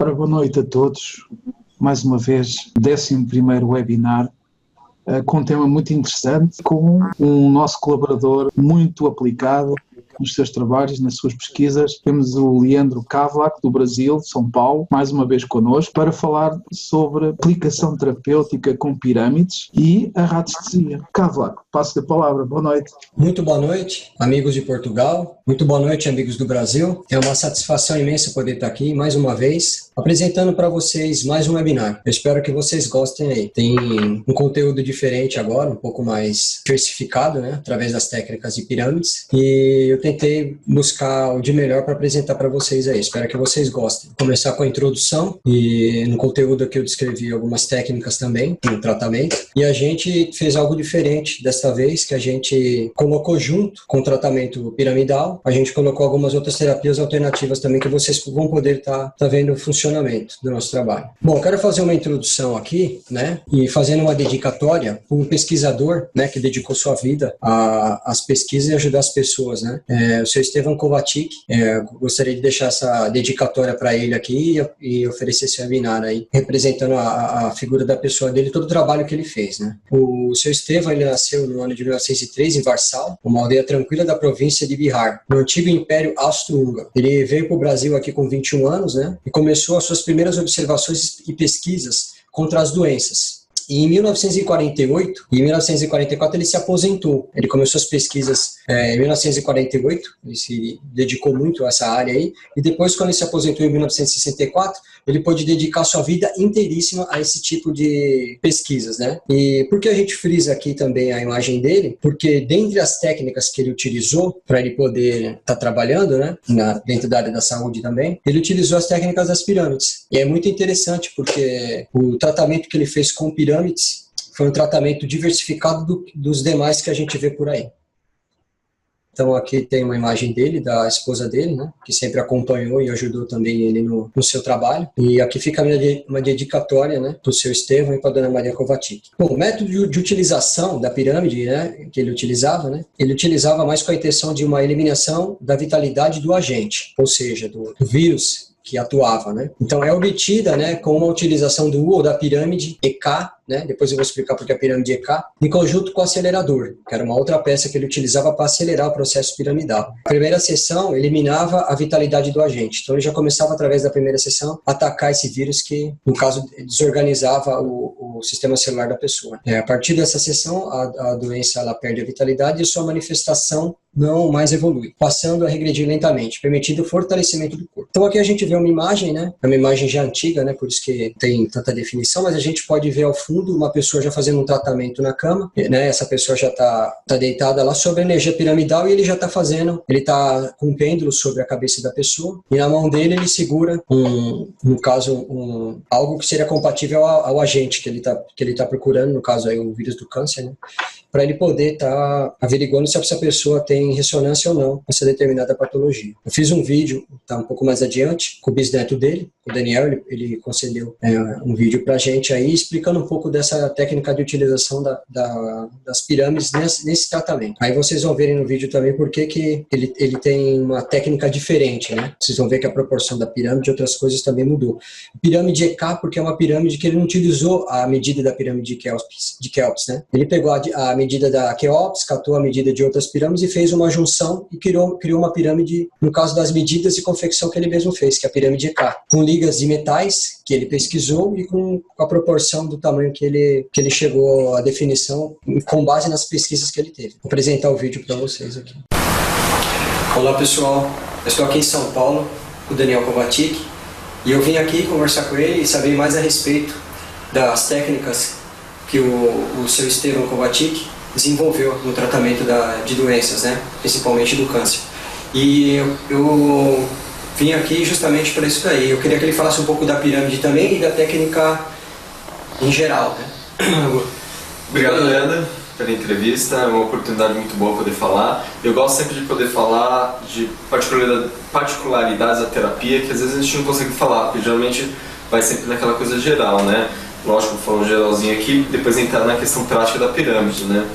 Ora, boa noite a todos. Mais uma vez, 11º webinar com um tema muito interessante, com um nosso colaborador muito aplicado nos seus trabalhos, nas suas pesquisas. Temos o Leandro Cavlac, do Brasil, de São Paulo, mais uma vez connosco, para falar sobre aplicação terapêutica com pirâmides e a radiestesia. Cavlac, passo-lhe a palavra. Boa noite. Muito boa noite, amigos de Portugal. Muito boa noite, amigos do Brasil. É uma satisfação imensa poder estar aqui mais uma vez, apresentando para vocês mais um webinar. Eu espero que vocês gostem aí. Tem um conteúdo diferente agora, um pouco mais diversificado, né, através das técnicas de pirâmides. E eu tentei buscar o de melhor para apresentar para vocês aí. Espero que vocês gostem. Vou começar com a introdução e no conteúdo aqui eu descrevi algumas técnicas também no tratamento. E a gente fez algo diferente desta vez, que a gente colocou junto com o tratamento piramidal, a gente colocou algumas outras terapias alternativas também que vocês vão poder estar vendo o funcionamento do nosso trabalho. Bom, eu quero fazer uma introdução aqui, né, e fazendo uma dedicatória para um pesquisador, né, que dedicou sua vida às pesquisas e ajudar as pessoas, né, o seu Estevam Kovačić. Gostaria de deixar essa dedicatória para ele aqui e oferecer esse webinar aí, representando a figura da pessoa dele, todo o trabalho que ele fez, né. O seu Estevam, ele nasceu no ano de 1903 em Varsal, uma aldeia tranquila da província de Bihar, no antigo Império Austro-Húngaro. Ele veio para o Brasil aqui com 21 anos, né, e começou as suas primeiras observações e pesquisas contra as doenças. E em 1948 e em 1944 ele se aposentou. Ele começou as pesquisas em 1948, ele se dedicou muito a essa área aí, e depois, quando ele se aposentou em 1964, ele pôde dedicar sua vida inteiríssima a esse tipo de pesquisas, né? E por que a gente frisa aqui também a imagem dele? Porque dentre as técnicas que ele utilizou para ele poder estar trabalhando, né, dentro da área da saúde também, ele utilizou as técnicas das pirâmides. E é muito interessante porque o tratamento que ele fez com pirâmides foi um tratamento diversificado dos demais que a gente vê por aí. Então aqui tem uma imagem dele, da esposa dele, né, que sempre acompanhou e ajudou também ele no seu trabalho. E aqui fica uma dedicatória, né, para o seu Estevam e para a dona Maria Kovačić. Bom, o método de utilização da pirâmide, né, que ele utilizava mais com a intenção de uma eliminação da vitalidade do agente, ou seja, do vírus que atuava, né? Então é obtida, né, com uma utilização do U ou da pirâmide EK, né? Depois eu vou explicar porque a pirâmide EK, em conjunto com o acelerador, que era uma outra peça que ele utilizava para acelerar o processo piramidal. A primeira sessão eliminava a vitalidade do agente, então ele já começava através da primeira sessão a atacar esse vírus que, no caso, desorganizava o sistema celular da pessoa. A partir dessa sessão, a doença ela perde a vitalidade e sua manifestação não mais evolui, passando a regredir lentamente, permitindo o fortalecimento do corpo. Então aqui a gente vê uma imagem, né? É uma imagem já antiga, né? Por isso que tem tanta definição, mas a gente pode ver ao fundo uma pessoa já fazendo um tratamento na cama, né? Essa pessoa já tá deitada lá sobre a energia piramidal e ele já tá tá com um pêndulo sobre a cabeça da pessoa e na mão dele ele segura algo que seria compatível ao agente que ele tá procurando, no caso aí o vírus do câncer, né? Para ele poder estar averiguando se essa pessoa tem ressonância ou não com essa determinada patologia. Eu fiz um vídeo, tá um pouco mais adiante, com o bisneto dele, o Daniel, ele concedeu um vídeo pra gente aí, explicando um pouco dessa técnica de utilização das pirâmides nesse tratamento. Aí vocês vão verem no vídeo também porque que ele tem uma técnica diferente, né? Vocês vão ver que a proporção da pirâmide e outras coisas também mudou. Pirâmide EK porque é uma pirâmide que ele não utilizou a medida da pirâmide de Kelps, né? Ele pegou a medida da Keops, catou a medida de outras pirâmides e fez uma junção e criou uma pirâmide, no caso das medidas de confecção que ele mesmo fez, que é a pirâmide EK, com ligas de metais que ele pesquisou e com a proporção do tamanho que ele chegou à definição com base nas pesquisas que ele teve. Vou apresentar o vídeo para vocês aqui. Olá pessoal, eu estou aqui em São Paulo com o Daniel Kovačić e eu vim aqui conversar com ele e saber mais a respeito das técnicas que o seu Estevam Kovačić desenvolveu no tratamento de doenças, né? Principalmente do câncer. E eu vim aqui justamente para isso daí. Eu queria que ele falasse um pouco da pirâmide também e da técnica em geral, né? Obrigado, Leandro, pela entrevista. É uma oportunidade muito boa poder falar. Eu gosto sempre de poder falar de particularidades da terapia que às vezes a gente não consegue falar, porque geralmente vai sempre naquela coisa geral, né? Lógico, falando geralzinho aqui, depois entrar na questão prática da pirâmide, né?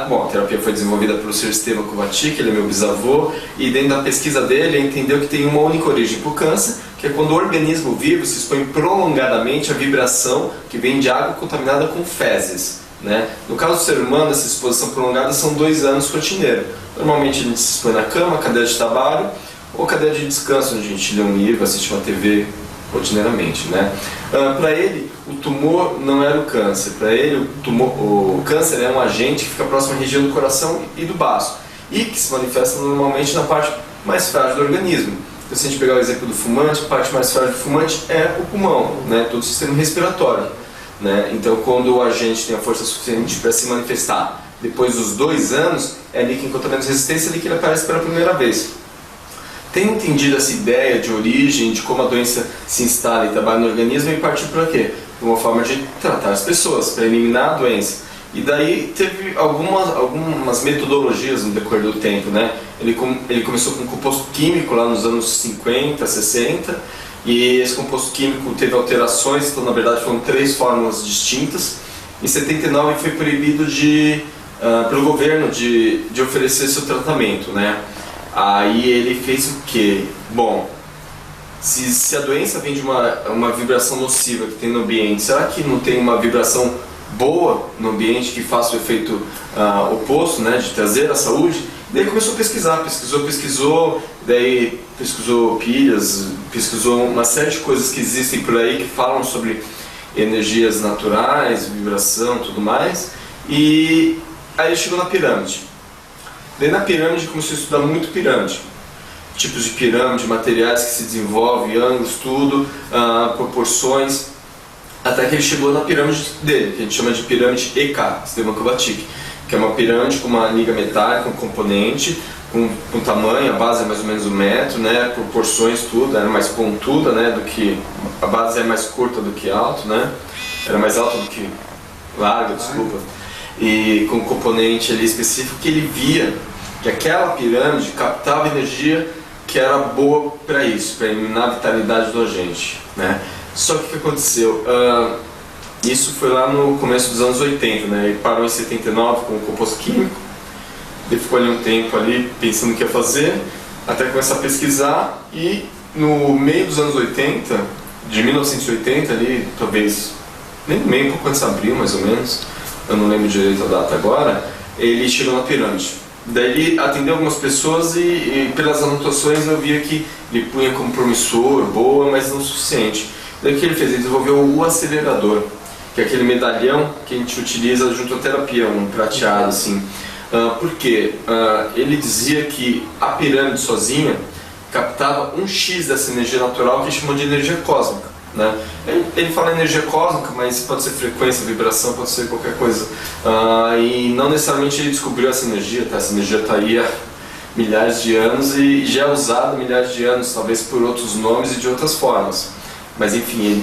Bom, a terapia foi desenvolvida pelo Sr. Estevam Kovačić, ele é meu bisavô, e dentro da pesquisa dele ele entendeu que tem uma única origem para o câncer, que que é quando o organismo vivo se expõe prolongadamente à vibração que vem de água contaminada com fezes, né? No caso do ser humano, essa exposição prolongada são 2 anos rotineiro. Normalmente a gente se expõe na cama, cadeira de trabalho ou cadeira de descanso, onde a gente lê um livro, assiste uma TV rotineiramente, né? Para ele, o tumor não era o câncer. Para ele, o câncer é um agente que fica próximo à região do coração e do baço e que se manifesta normalmente na parte mais frágil do organismo. Então, se a gente pegar o exemplo do fumante, a parte mais frágil do fumante é o pulmão, né? Todo o sistema respiratório, né? Então, quando o agente tem a força suficiente para se manifestar depois dos 2 anos, é ali que, enquanto menos resistência, é ali que ele aparece pela primeira vez. Tem entendido essa ideia de origem, de como a doença se instala e trabalha no organismo e partiu para quê? Por uma forma de tratar as pessoas, para eliminar a doença. E daí teve algumas metodologias no decorrer do tempo, né? Ele começou com um composto químico lá nos anos 50, 60, e esse composto químico teve alterações, então na verdade foram 3 fórmulas distintas. Em 79 foi proibido pelo governo de oferecer seu tratamento, né? Aí ele fez o quê? Bom, se a doença vem de uma vibração nociva que tem no ambiente, será que não tem uma vibração boa no ambiente que faça o efeito oposto, né, de trazer a saúde? Daí começou a pesquisar, daí pesquisou pilhas, pesquisou uma série de coisas que existem por aí que falam sobre energias naturais, vibração, tudo mais, e aí ele chegou na pirâmide. Daí na pirâmide começou a estudar muito pirâmide, tipos de pirâmide, materiais que se desenvolvem, ângulos, tudo, proporções, até que ele chegou na pirâmide dele, que a gente chama de pirâmide EK, Esteban-Kovačić, que é uma pirâmide com uma liga metálica, um componente, com tamanho, a base é mais ou menos 1 metro, né, proporções, tudo, era mais pontuda, né, a base é mais curta do que alta, né, era mais alta do que larga, desculpa. E com um componente ali específico que ele via que aquela pirâmide captava energia que era boa para isso, para eliminar a vitalidade do agente, né? Só que o que aconteceu? Isso foi lá no começo dos anos 80, né? Ele parou em 79 com o composto químico, ele ficou ali um tempo ali pensando o que ia fazer, até começar a pesquisar, e no meio dos anos 80, de 1980 ali, talvez nem no meio, um pouco antes de abril mais ou menos, eu não lembro direito a data agora, ele chegou na pirâmide. Daí ele atendeu algumas pessoas e pelas anotações eu via que ele punha como promissor, boa, mas não o suficiente. Daí o que ele fez? Ele desenvolveu o acelerador, que é aquele medalhão que a gente utiliza junto à terapia, um prateado assim. Por quê? Ele dizia que a pirâmide sozinha captava 1x dessa energia natural que ele chamou de energia cósmica, né? Ele fala energia cósmica, mas pode ser frequência, vibração, pode ser qualquer coisa. E não necessariamente ele descobriu essa energia, tá? Essa energia está aí há milhares de anos e já é usada há milhares de anos, talvez por outros nomes e de outras formas. Mas enfim,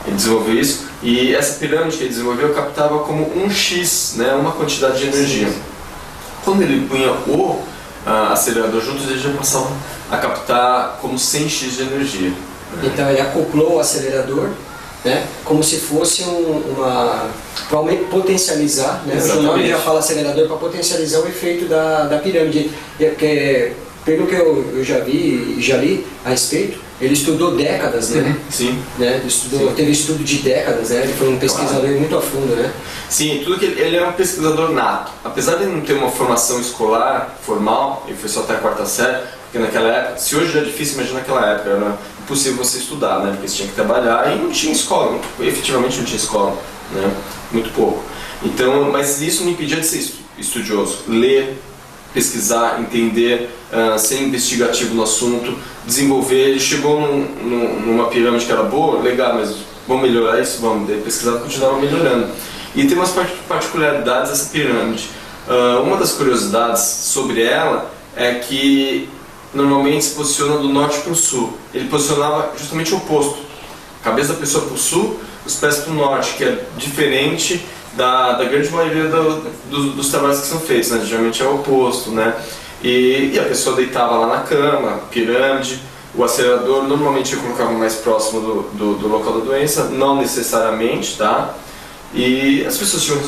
ele desenvolveu isso, e essa pirâmide que ele desenvolveu captava como 1x, né? Uma quantidade de energia. Quando ele punha o acelerador juntos, ele já passava a captar como 100x de energia. Então ele acoplou o acelerador, né, como se fosse para potencializar, né? O nome já fala acelerador, para potencializar o efeito da pirâmide. Pelo que eu já li a respeito, ele estudou décadas, né? Sim. Né? Teve estudo de décadas, né? Ele foi um pesquisador muito a fundo, né? Sim, tudo que ele é um pesquisador nato. Apesar de não ter uma formação escolar formal, ele foi só até a 4ª série, porque naquela época, se hoje já é difícil, imagina naquela época, era impossível você estudar, né? Porque você tinha que trabalhar e não tinha escola, efetivamente não tinha escola, né? Muito pouco. Então, mas isso não impedia de ser estudioso, ler, pesquisar, entender, ser investigativo no assunto, desenvolver. Ele chegou numa pirâmide que era boa, legal, mas vamos melhorar isso, vamos pesquisar e continuar melhorando. E tem umas particularidades dessa pirâmide. Uma das curiosidades sobre ela é que normalmente se posiciona do norte para o sul. Ele posicionava justamente o oposto. A cabeça da pessoa para o sul, os pés para o norte, que é diferente da grande maioria dos trabalhos que são feitos, né? Geralmente é o oposto, né? E a pessoa deitava lá na cama, pirâmide, o acelerador normalmente eu colocava mais próximo do local da doença, não necessariamente, tá? E as pessoas tinham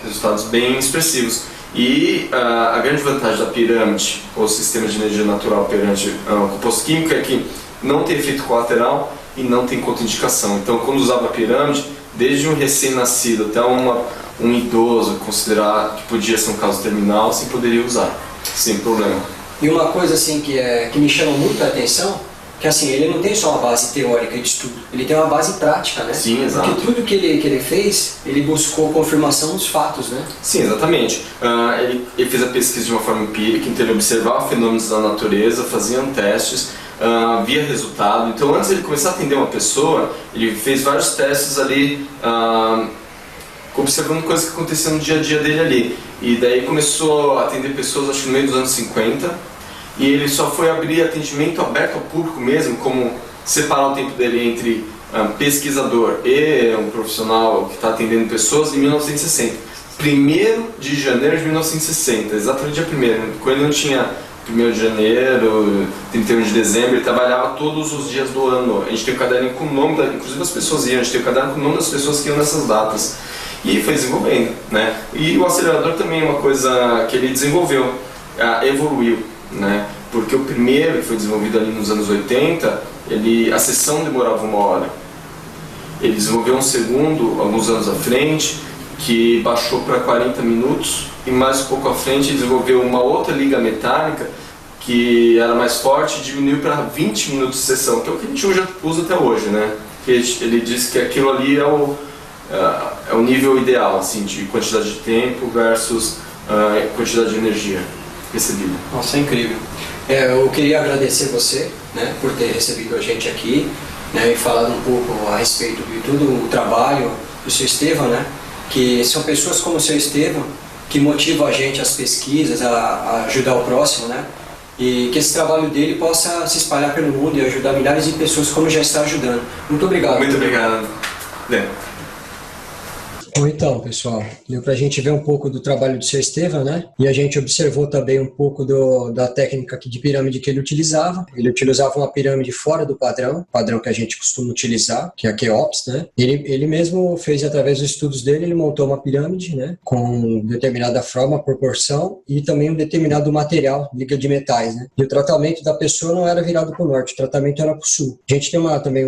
resultados bem expressivos. E a grande vantagem da pirâmide, ou sistema de energia natural perante o composto químico, é que não tem efeito colateral e não tem contraindicação. Então, quando usava a pirâmide, desde um recém-nascido até um idoso considerar que podia ser um caso terminal, se poderia usar, sem problema. E uma coisa assim que me chama muito a atenção, que assim, ele não tem só uma base teórica de estudo, ele tem uma base prática, né? Sim, exato. Porque tudo que ele fez, ele buscou confirmação dos fatos, né? Sim, exatamente. Ele fez a pesquisa de uma forma empírica, então ele observava fenômenos da natureza, fazia testes, via resultado. Então, antes de ele começar a atender uma pessoa, ele fez vários testes ali, observando coisas que aconteciam no dia a dia dele ali. E daí começou a atender pessoas, acho que no meio dos anos 50, e ele só foi abrir atendimento aberto ao público mesmo, como separar o tempo dele entre pesquisador e um profissional que está atendendo pessoas em 1960. 1º de janeiro de 1960, exatamente dia 1º. Quando ele não tinha 1º de janeiro, 31 de dezembro, ele trabalhava todos os dias do ano. A gente tem o caderno com o nome, inclusive as pessoas iam, a gente tem o caderno com o nome das pessoas que iam nessas datas. E foi desenvolvendo, né? E o acelerador também é uma coisa que ele desenvolveu, evoluiu, né? Porque o primeiro, que foi desenvolvido ali nos anos 80, a sessão demorava 1 hora. Ele desenvolveu um segundo, alguns anos à frente, que baixou para 40 minutos, e mais um pouco à frente ele desenvolveu uma outra liga metálica, que era mais forte, e diminuiu para 20 minutos de sessão, que é o que a gente usa até hoje, né? Ele disse que aquilo ali é o nível ideal, assim, de quantidade de tempo versus quantidade de energia recebida. Nossa, é incrível. Eu queria agradecer você, né, por ter recebido a gente aqui, né, e falado um pouco a respeito de todo o trabalho do seu Estevão, né, que são pessoas como o seu Estevão que motivam a gente às pesquisas, a ajudar o próximo, né, e que esse trabalho dele possa se espalhar pelo mundo e ajudar milhares de pessoas como já está ajudando. Muito obrigado. Muito obrigado. Bom, então, pessoal, deu pra gente ver um pouco do trabalho do seu Estevão, né? E a gente observou também um pouco da técnica de pirâmide que ele utilizava. Ele utilizava uma pirâmide fora do padrão que a gente costuma utilizar, que é a Keops, né? Ele mesmo fez, através dos estudos dele, ele montou uma pirâmide, né? Com determinada forma, proporção e também um determinado material, liga de metais, né? E o tratamento da pessoa não era virado para o norte, o tratamento era para o sul. A gente tem também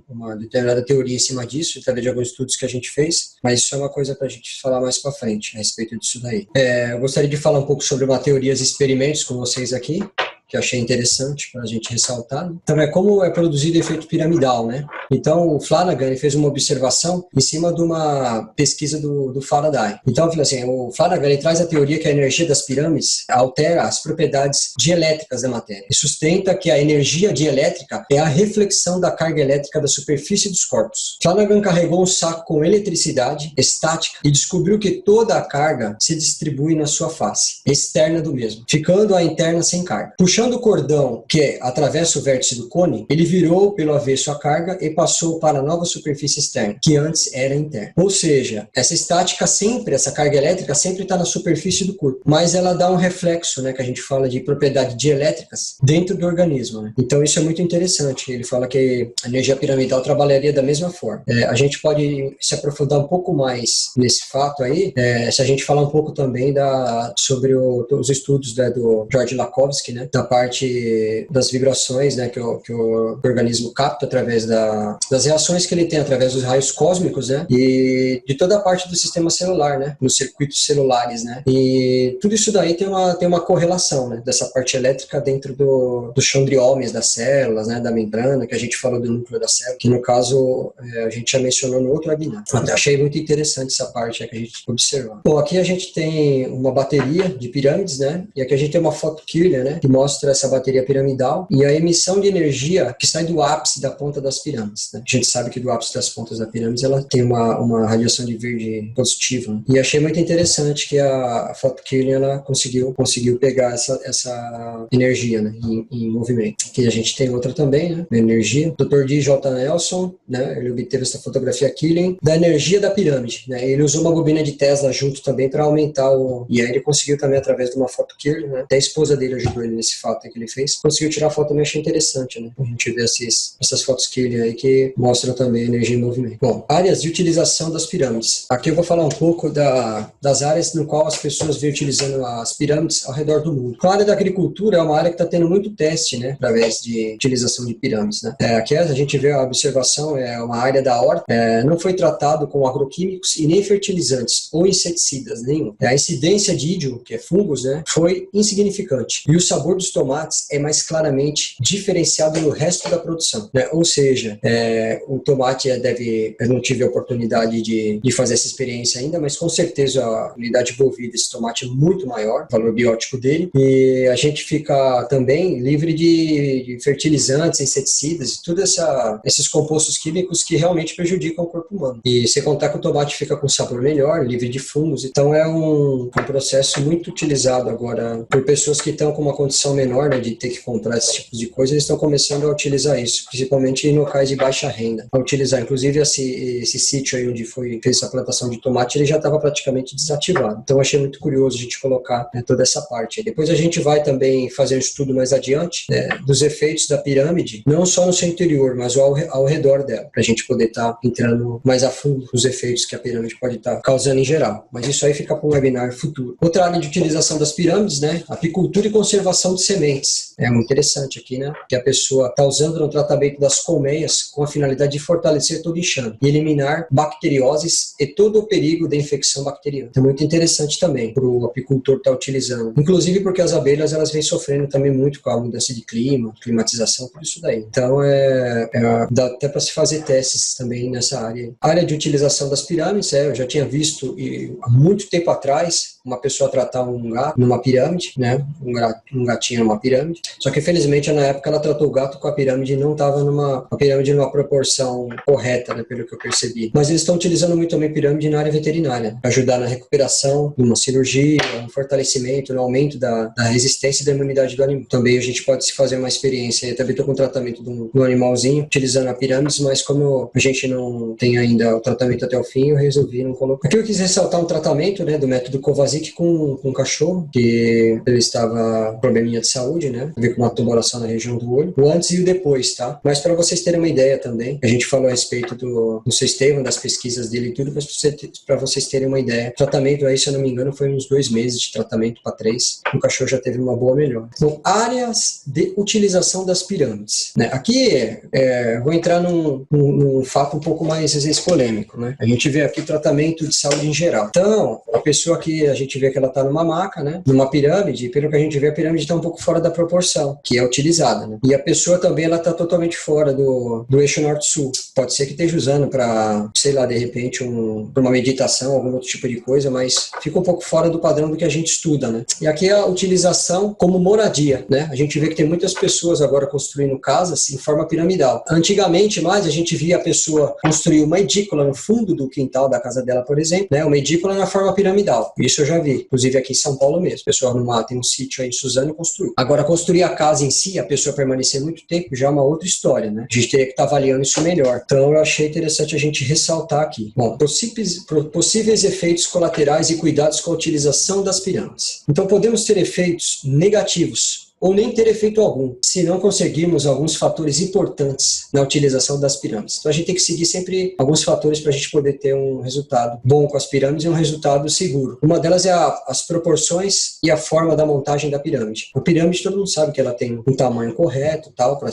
uma determinada teoria em cima disso, através de alguns estudos que a gente fez, mas isso é uma coisa para a gente falar mais para frente a respeito disso daí. Eu gostaria de falar um pouco sobre baterias e experimentos com vocês aqui, que eu achei interessante para a gente ressaltar. Né? Então, como é produzido efeito piramidal, né? Então, o Flanagan ele fez uma observação em cima de uma pesquisa do Faraday. Então, assim, o Flanagan ele traz a teoria que a energia das pirâmides altera as propriedades dielétricas da matéria e sustenta que a energia dielétrica é a reflexão da carga elétrica da superfície dos corpos. Flanagan carregou um saco com eletricidade estática e descobriu que toda a carga se distribui na sua face externa do mesmo, ficando a interna sem carga. Puxando o cordão que atravessa o vértice do cone, ele virou pelo avesso a carga e passou para a nova superfície externa, que antes era interna. Ou seja, essa carga elétrica sempre está na superfície do corpo, mas ela dá um reflexo, né, que a gente fala de propriedades dielétricas dentro do organismo. Né? Então isso é muito interessante. Ele fala que a energia piramidal trabalharia da mesma forma. A gente pode se aprofundar um pouco mais nesse fato aí, se a gente falar um pouco também sobre os estudos, né, do George Lakhovsky, né, da parte das vibrações, né, que o organismo capta através das reações que ele tem através dos raios cósmicos, né, e de toda a parte do sistema celular, né, nos circuitos celulares, né, e tudo isso daí tem uma correlação, né, dessa parte elétrica dentro dos chondriomes das células, né, da membrana, que a gente falou do núcleo da célula, que no caso a gente já mencionou no outro webinar. Achei muito interessante essa parte que a gente observou. Bom, aqui a gente tem uma bateria de pirâmides, né, e aqui a gente tem uma photokiller, né, que mostra essa bateria piramidal e a emissão de energia que sai do ápice da ponta das pirâmides. Né? A gente sabe que do ápice das pontas da pirâmide ela tem uma radiação de verde positiva. Né? E achei muito interessante que a photokiller ela conseguiu pegar essa energia, né, em movimento. Aqui a gente tem outra também, né, energia. O Dr. D. J. Nelson, né, ele obteve essa fotografia Killing da energia da pirâmide. Né? Ele usou uma bobina de Tesla junto também para aumentar e aí ele conseguiu também através de uma photokiller, né? Até a esposa dele ajudou ele nesse fato que ele fez, conseguiu tirar a foto também, achei interessante, né? A gente vê essas fotos que ele aí que mostram também a energia em movimento. Bom, áreas de utilização das pirâmides. Aqui eu vou falar um pouco das áreas no qual as pessoas vêm utilizando as pirâmides ao redor do mundo. A área da agricultura é uma área que está tendo muito teste, né? Através de utilização de pirâmides, né? Aqui a gente vê a observação, é uma área da horta, não foi tratado com agroquímicos e nem fertilizantes ou inseticidas nenhum. A incidência de ídio, que é fungos, né? Foi insignificante. E o sabor dos tomates é mais claramente diferenciado no resto da produção, né? Ou seja, o tomate eu não tive a oportunidade de fazer essa experiência ainda, mas com certeza a unidade bovina, esse tomate é muito maior, o valor biótico dele, e a gente fica também livre de fertilizantes, inseticidas e todos esses compostos químicos que realmente prejudicam o corpo humano. E sem contar que o tomate fica com sabor melhor, livre de fungos, então é um processo muito utilizado agora por pessoas que estão com uma condição menor, né, de ter que comprar esse tipo de coisa, eles estão começando a utilizar isso, principalmente em locais de baixa renda, a utilizar. Inclusive esse sítio aí onde fez essa plantação de tomate, ele já estava praticamente desativado. Então achei muito curioso a gente colocar, né, toda essa parte. Depois a gente vai também fazer um estudo mais adiante, né, dos efeitos da pirâmide, não só no seu interior, mas ao redor dela, para a gente poder estar entrando mais a fundo nos efeitos que a pirâmide pode estar causando em geral. Mas isso aí fica para um webinar futuro. Outra área de utilização das pirâmides, né, apicultura e conservação de sementes. É muito interessante aqui, né, que a pessoa está usando no tratamento das colmeias com a finalidade de fortalecer todo o enxame e eliminar bacterioses e todo o perigo da infecção bacteriana. É muito interessante também para o apicultor estar utilizando. Inclusive porque as abelhas elas vêm sofrendo também muito com a mudança de clima, climatização, por isso daí. Então dá até para se fazer testes também nessa área. A área de utilização das pirâmides, eu já tinha visto há muito tempo atrás uma pessoa tratar um gato numa pirâmide, né? Um gatinho numa pirâmide. Só que felizmente na época ela tratou o gato com a pirâmide e não estava numa proporção correta, né, pelo que eu percebi. Mas eles estão utilizando muito também pirâmide na área veterinária, para ajudar na recuperação, numa cirurgia, no fortalecimento, no aumento da resistência e da imunidade do animal. Também a gente pode se fazer uma experiência. Eu também estou com o tratamento de um animalzinho, utilizando a pirâmide, mas como a gente não tem ainda o tratamento até o fim, eu resolvi não colocar. Aqui eu quis ressaltar um tratamento, né, do método Kovacic com um cachorro, que ele estava com probleminha de saúde, né, com uma tumoração na região do olho, o antes e o depois, tá? Mas para vocês terem uma ideia também, a gente falou a respeito do Estevam, das pesquisas dele e tudo, mas para vocês terem uma ideia, o tratamento aí, se eu não me engano, foi uns 2 meses de tratamento para 3, o cachorro já teve uma boa melhora. Então, áreas de utilização das pirâmides, né? Aqui vou entrar num fato um pouco mais, às vezes, polêmico, né? A gente vê aqui tratamento de saúde em geral. Então, a pessoa que a gente vê que ela está numa maca, né? Numa pirâmide, pelo que a gente vê, a pirâmide está um pouco fora da proporção que é utilizada, né? E a pessoa também, ela está totalmente fora do eixo norte-sul. Pode ser que esteja usando para, sei lá, de repente, para uma meditação, algum outro tipo de coisa, mas fica um pouco fora do padrão do que a gente estuda, né? E aqui a utilização como moradia, né? A gente vê que tem muitas pessoas agora construindo casas em forma piramidal. Antigamente, mais, a gente via a pessoa construir uma edícula no fundo do quintal da casa dela, por exemplo, né? Uma edícula na forma piramidal. Isso eu já vi, inclusive aqui em São Paulo mesmo. O pessoal tem um sítio aí em Suzano e construiu. Agora, construir a casa em si, a pessoa permanecer muito tempo, já é uma outra história, né? A gente teria que estar avaliando isso melhor. Então, eu achei interessante a gente ressaltar aqui. Bom, possíveis efeitos colaterais e cuidados com a utilização das pirâmides. Então, podemos ter efeitos negativos ou nem ter efeito algum, se não conseguirmos alguns fatores importantes na utilização das pirâmides. Então a gente tem que seguir sempre alguns fatores para a gente poder ter um resultado bom com as pirâmides e um resultado seguro. Uma delas é as proporções e a forma da montagem da pirâmide. A pirâmide, todo mundo sabe que ela tem um tamanho correto, tal, para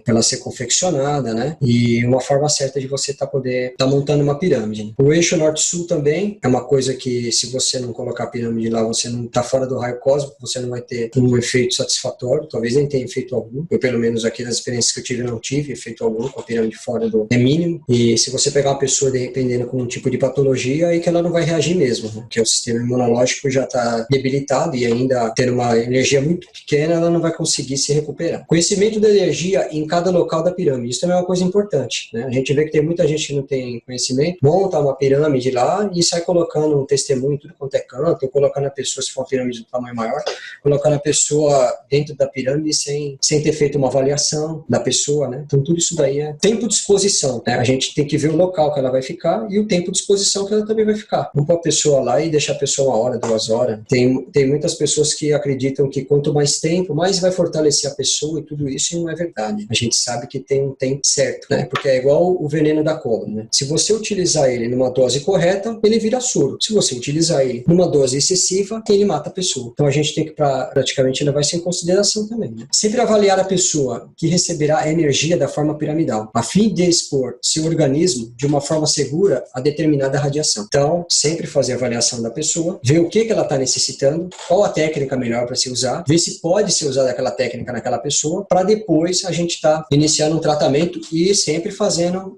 ela ser confeccionada, né? E uma forma certa de você poder estar montando uma pirâmide. O eixo norte-sul também é uma coisa que, se você não colocar a pirâmide lá, você não está fora do raio cósmico, você não vai ter um efeito satisfatório. Talvez nem tenha efeito algum. Eu, pelo menos aqui nas experiências que eu tive, não tive efeito algum com a pirâmide fora é mínimo. E se você pegar uma pessoa dependendo com um tipo de patologia, aí que ela não vai reagir mesmo, né? Porque o sistema imunológico já está debilitado e ainda tendo uma energia muito pequena, ela não vai conseguir se recuperar. Conhecimento da energia em cada local da pirâmide. Isso também é uma coisa importante, né? A gente vê que tem muita gente que não tem conhecimento, monta uma pirâmide lá e sai colocando um testemunho em tudo quanto é canto, ou colocando a pessoa, se for uma pirâmide de tamanho maior, colocando a pessoa dentro dentro da pirâmide sem ter feito uma avaliação da pessoa, né? Então tudo isso daí é tempo de exposição, né? A gente tem que ver o local que ela vai ficar e o tempo de exposição que ela também vai ficar. Não pôr a pessoa lá e deixar a pessoa 1 hora, 2 horas. Tem muitas pessoas que acreditam que quanto mais tempo, mais vai fortalecer a pessoa e tudo isso, e não é verdade. A gente sabe que tem um tempo certo, né? Porque é igual o veneno da cobra, né? Se você utilizar ele numa dose correta, ele vira soro. Se você utilizar ele numa dose excessiva, ele mata a pessoa. Então a gente tem que praticamente levar isso em consideração também, né? Sempre avaliar a pessoa que receberá a energia da forma piramidal, a fim de expor seu organismo de uma forma segura a determinada radiação. Então, sempre fazer a avaliação da pessoa, ver o que ela está necessitando, qual a técnica melhor para se usar, ver se pode ser usada aquela técnica naquela pessoa, para depois a gente estar iniciando um tratamento e sempre fazendo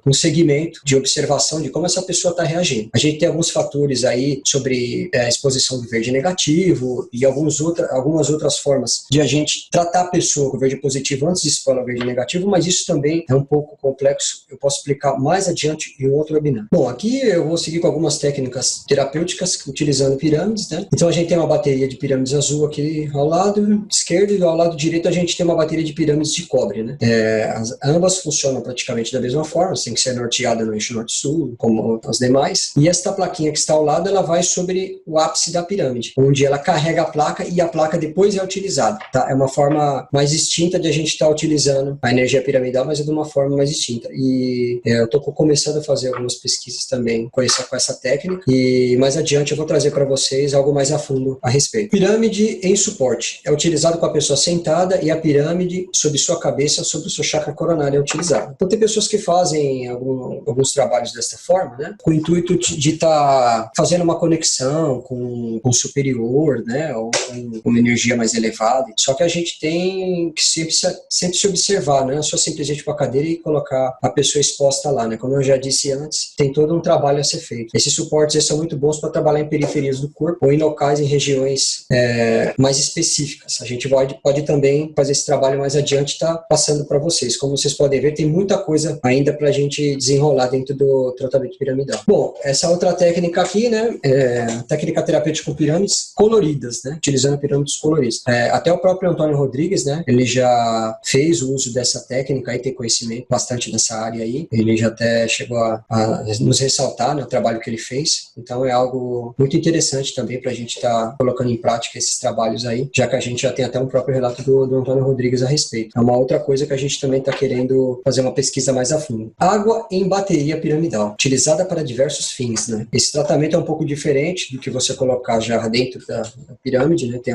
um segmento de observação de como essa pessoa está reagindo. A gente tem alguns fatores aí sobre a exposição do verde negativo e algumas outras formas de a gente tratar a pessoa com verde positivo antes de expor ao verde negativo, mas isso também é um pouco complexo. Eu posso explicar mais adiante em um outro webinar. Bom, aqui eu vou seguir com algumas técnicas terapêuticas utilizando pirâmides, né? Então a gente tem uma bateria de pirâmides azul aqui ao lado esquerdo e ao lado direito a gente tem uma bateria de pirâmides de cobre, né? Ambas funcionam praticamente da mesma forma, tem que ser norteada no eixo norte-sul, como as demais. E esta plaquinha que está ao lado, ela vai sobre o ápice da pirâmide, onde ela carrega a placa e a placa depois é utilizada, tá? É uma forma mais distinta de a gente estar utilizando a energia piramidal, mas é de uma forma mais distinta. E eu estou começando a fazer algumas pesquisas também com essa técnica e mais adiante eu vou trazer para vocês algo mais a fundo a respeito. Pirâmide em suporte. É utilizado com a pessoa sentada e a pirâmide sobre sua cabeça, sobre o seu chakra coronário é utilizado. Então tem pessoas que fazem alguns trabalhos desta forma, né? Com o intuito de estar fazendo uma conexão com o superior, né? Ou com uma energia mais elevada. Só que a gente tem que sempre se observar, né? Só simplesmente com a cadeira e colocar a pessoa exposta lá, né? Como eu já disse antes, tem todo um trabalho a ser feito. Esses suportes são muito bons para trabalhar em periferias do corpo ou em locais, em regiões mais específicas. A gente pode também fazer esse trabalho mais adiante e tá passando para vocês. Como vocês podem ver, tem muita coisa ainda para a gente desenrolar dentro do tratamento piramidal. Bom, essa outra técnica aqui, né, técnica terapêutica com pirâmides coloridas, né, utilizando pirâmides coloridas. Até o próprio Antônio Rodrigues, né, ele já fez o uso dessa técnica e tem conhecimento bastante nessa área aí. Ele já até chegou a nos ressaltar, né, o trabalho que ele fez. Então é algo muito interessante também para a gente estar colocando em prática esses trabalhos aí, já que a gente já tem até um próprio relato do Antônio Rodrigues a respeito. É uma outra coisa que a gente também está querendo fazer uma pesquisa mais a fundo. Água em bateria piramidal, utilizada para diversos fins, né? Esse tratamento é um pouco diferente do que você colocar já dentro da pirâmide, né? Tem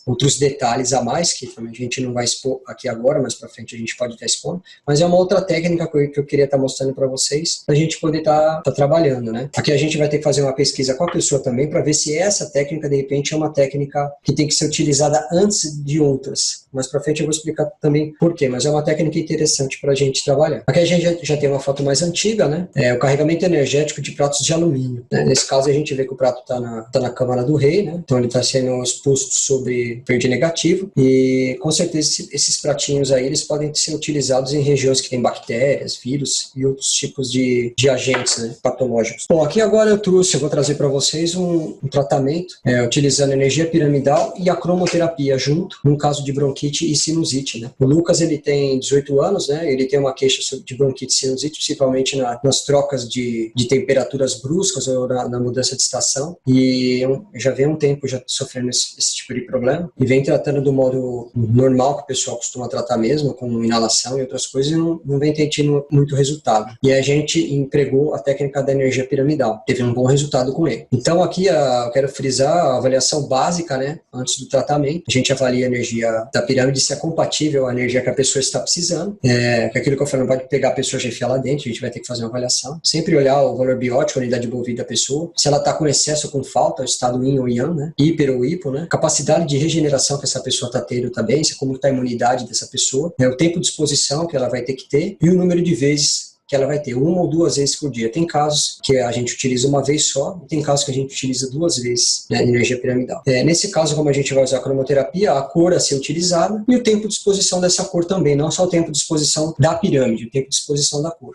outros detalhes a mais que também a gente não vai expor aqui agora, mas para frente a gente pode estar expondo. Mas é uma outra técnica que eu queria estar mostrando para vocês, para a gente poder estar trabalhando, né? Aqui a gente vai ter que fazer uma pesquisa com a pessoa também para ver se essa técnica, de repente, é uma técnica que tem que ser utilizada antes de outras. Mais para frente eu vou explicar também por quê, mas é uma técnica interessante para a gente trabalhar. Aqui a gente já tem uma foto mais antiga, né? O carregamento energético de pratos de alumínio, né? Nesse caso a gente vê que o prato está na câmara do rei, né? Então ele está sendo exposto sobre verde negativo e com certeza esses pratinhos aí eles podem ser utilizados em regiões que tem bactérias, vírus e outros tipos de agentes, né, patológicos. Bom, aqui agora eu vou trazer para vocês um tratamento utilizando energia piramidal e a cromoterapia junto, num caso de bronquite e sinusite, né? O Lucas, ele tem 18 anos, né? Ele tem uma queixa de bronquite e sinusite, principalmente nas trocas de temperaturas bruscas ou na mudança de estação, e já vem um tempo já sofrendo esse tipo de problema e vem tratando do modo normal que o pessoal costuma tratar mesmo, com inalação e outras coisas, e não vem tendo muito resultado. E a gente empregou a técnica da energia piramidal. Teve um bom resultado com ele. Então aqui eu quero frisar a avaliação básica, né, antes do tratamento. A gente avalia a energia da pirâmide se é compatível à energia que a pessoa está precisando. Que é aquilo que eu falei, não pode pegar a pessoa e enfiar lá dentro, a gente vai ter que fazer uma avaliação. Sempre olhar o valor biótico, a unidade envolvida da pessoa, se ela está com excesso ou com falta, o estado yin ou yang, né, hiper ou hipo, né, capacidade de regeneração que essa pessoa está tendo também, como está a imunidade dessa pessoa, o tempo de exposição que ela vai ter que ter e o número de vezes que ela vai ter, 1 ou 2 vezes por dia. Tem casos que a gente utiliza uma vez só, e tem casos que a gente utiliza 2 vezes, né, energia piramidal. Nesse caso, como a gente vai usar a cromoterapia, a cor a ser utilizada e o tempo de exposição dessa cor também, não só o tempo de exposição da pirâmide, o tempo de exposição da cor.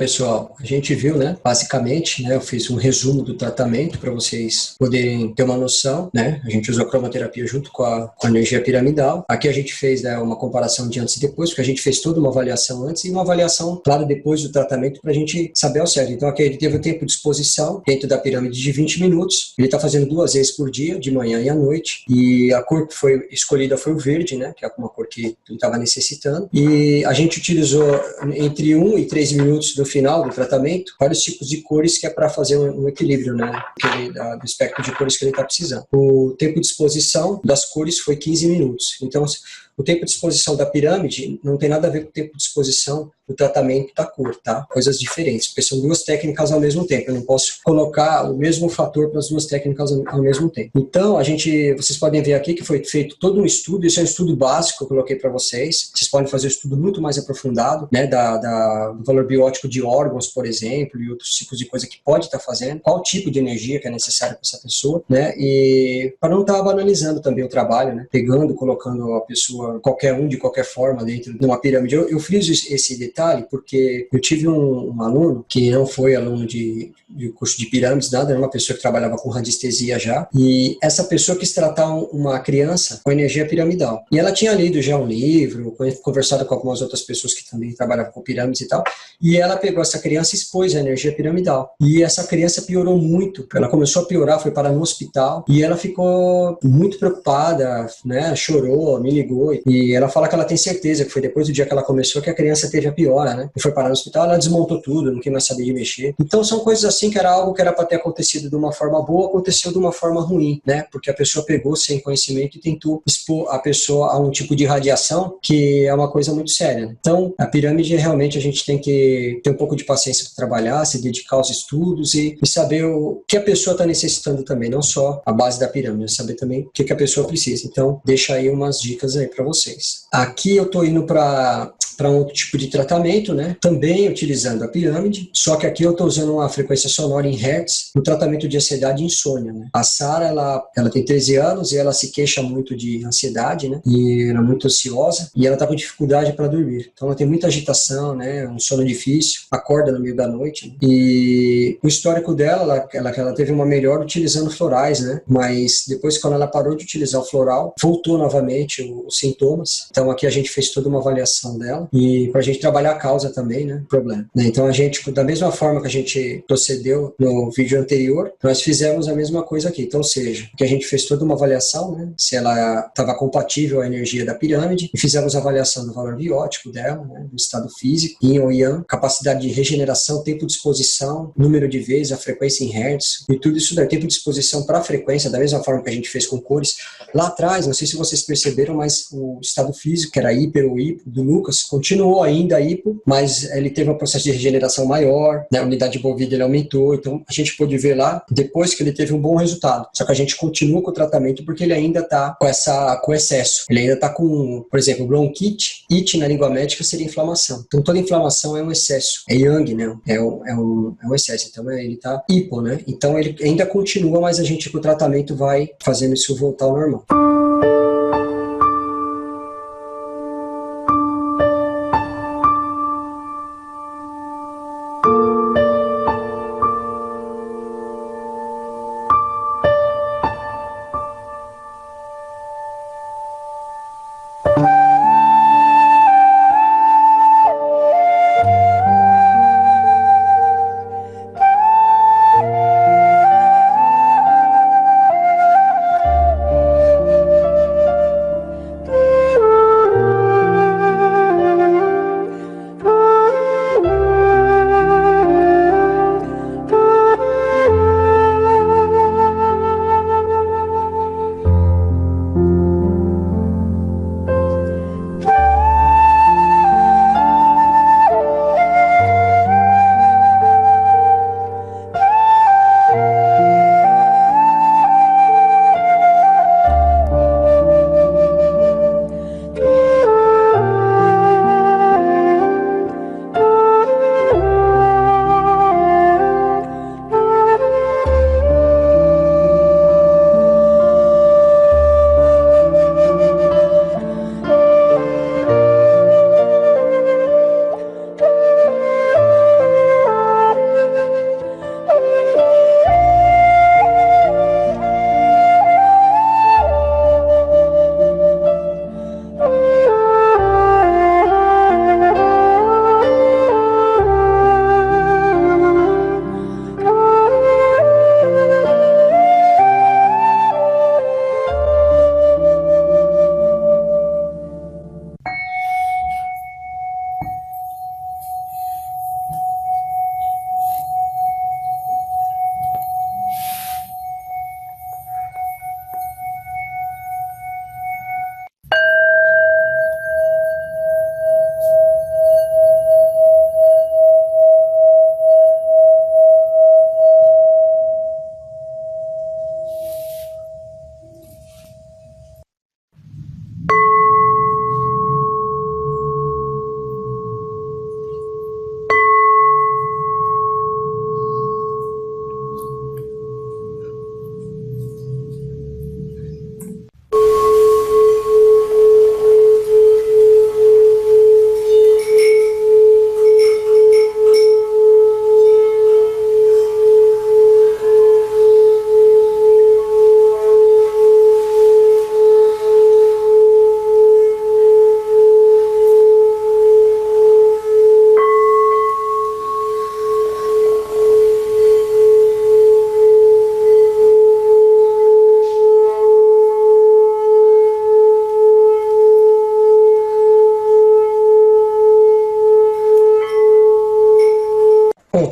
pessoal, a gente viu, né, basicamente, né, eu fiz um resumo do tratamento para vocês poderem ter uma noção, né, a gente usou a cromoterapia junto com a energia piramidal. Aqui a gente fez, né, uma comparação de antes e depois, porque a gente fez toda uma avaliação antes e uma avaliação, claro, depois do tratamento para a gente saber ao certo. Então aqui ele teve o tempo de exposição dentro da pirâmide de 20 minutos, ele está fazendo 2 vezes por dia, de manhã e à noite, e a cor que foi escolhida foi o verde, né, que é uma cor que ele estava necessitando, e a gente utilizou entre 1 e 3 minutos do final do tratamento vários tipos de cores que é para fazer um equilíbrio, né, do espectro de cores que ele está precisando. O tempo de exposição das cores foi 15 minutos. Então, o tempo de exposição da pirâmide não tem nada a ver com o tempo de exposição do tratamento da cor, tá? Coisas diferentes, porque são 2 técnicas ao mesmo tempo. Eu não posso colocar o mesmo fator para as 2 técnicas ao mesmo tempo. Então, vocês podem ver aqui que foi feito todo um estudo, isso é um estudo básico que eu coloquei para vocês. Vocês podem fazer um estudo muito mais aprofundado, né, do valor biótico de órgãos, por exemplo, e outros tipos de coisa que pode estar fazendo, qual tipo de energia que é necessária para essa pessoa, né, e para não estar banalizando também o trabalho, né, colocando a pessoa, qualquer um, de qualquer forma, dentro de uma pirâmide. Eu friso esse detalhe porque eu tive um aluno que não foi aluno de curso de pirâmides, nada, era uma pessoa que trabalhava com radiestesia já, e essa pessoa quis tratar uma criança com energia piramidal. E ela tinha lido já um livro, conversado com algumas outras pessoas que também trabalhavam com pirâmides e tal, e ela pegou essa criança e expôs a energia piramidal. E essa criança piorou muito, ela começou a piorar, foi parar no hospital, e ela ficou muito preocupada, né, chorou, me ligou, e ela fala que ela tem certeza que foi depois do dia que ela começou que a criança teve a piora, né, e foi parar no hospital, ela desmontou tudo, não quis mais saber de mexer. Então são coisas assim que era algo que era para ter acontecido de uma forma boa, aconteceu de uma forma ruim, né, porque a pessoa pegou sem conhecimento e tentou expor a pessoa a um tipo de radiação que é uma coisa muito séria, né? Então a pirâmide realmente a gente tem que ter um pouco de paciência para trabalhar, se dedicar aos estudos e saber o que a pessoa está necessitando também, não só a base da pirâmide, saber também o que a pessoa precisa. Então deixa aí umas dicas aí para vocês. Aqui eu estou indo para um outro tipo de tratamento, né? Também utilizando a pirâmide, só que aqui eu estou usando uma frequência sonora em hertz no tratamento de ansiedade e insônia, né? A Sara, ela tem 13 anos e ela se queixa muito de ansiedade, né? E ela é muito ansiosa e ela está com dificuldade para dormir. Então ela tem muita agitação, né? Um sono difícil, acorda no meio da noite, né? E o histórico dela, ela teve uma melhora utilizando florais, né? Mas depois, quando ela parou de utilizar o floral, voltou novamente os sintomas. Então aqui a gente fez toda uma avaliação dela e para a gente trabalhar a causa também, né? Problema. Então a gente, da mesma forma que a gente procedeu no vídeo anterior, nós fizemos a mesma coisa aqui. Então, ou seja, que a gente fez toda uma avaliação, né? Se ela estava compatível à energia da pirâmide, e fizemos a avaliação do valor biótico dela, né? Do estado físico, yin ou yang, capacidade de regeneração, tempo de exposição, número de vezes, a frequência em hertz, e tudo isso daí, tempo de exposição para a frequência, da mesma forma que a gente fez com cores. Lá atrás, não sei se vocês perceberam, mas o estado físico, que era hiper ou hipo, do Lucas, continuou ainda hipo, mas ele teve um processo de regeneração maior, né? A unidade envolvida ele aumentou, então a gente pôde ver lá, depois que ele teve um bom resultado. Só que a gente continua com o tratamento porque ele ainda está com excesso. Ele ainda está com, por exemplo, bronquite, it na língua médica seria inflamação. Então toda inflamação é um excesso, é yang, né? É um excesso, então ele está hipo, né? Então ele ainda continua, mas a gente com o tratamento vai fazendo isso voltar ao normal.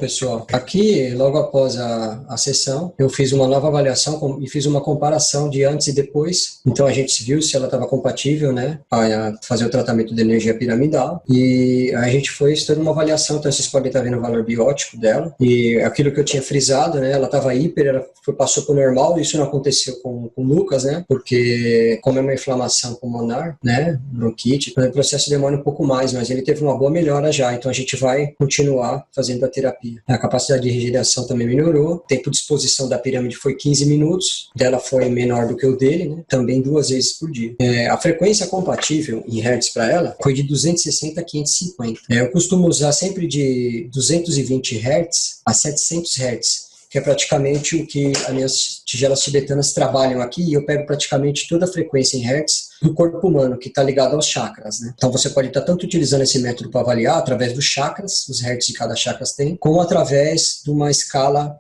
pessoal, aqui, logo após a sessão, eu fiz uma nova avaliação e fiz uma comparação de antes e depois. Então, a gente viu se ela estava compatível, né, a fazer o tratamento de energia piramidal. E a gente fez toda uma avaliação, então vocês podem estar vendo o valor biótico dela. E aquilo que eu tinha frisado, né, ela estava hiper, ela passou para o normal. Isso não aconteceu com o Lucas, né, porque como é uma inflamação pulmonar, né, bronquite, então o processo demora um pouco mais, mas ele teve uma boa melhora já. Então, a gente vai continuar fazendo a terapia. A capacidade de regeneração também melhorou, o tempo de exposição da pirâmide foi 15 minutos, dela foi menor do que o dele, né? Também 2 vezes por dia. A frequência compatível em hertz para ela foi de 260 a 550. Eu costumo usar sempre de 220 hertz a 700 hertz, que é praticamente o que as minhas tigelas tibetanas trabalham aqui, e eu pego praticamente toda a frequência em hertz do corpo humano, que está ligado aos chakras, né? Então você pode estar tanto utilizando esse método para avaliar através dos chakras, os hertz de cada chakra tem, como através de uma escala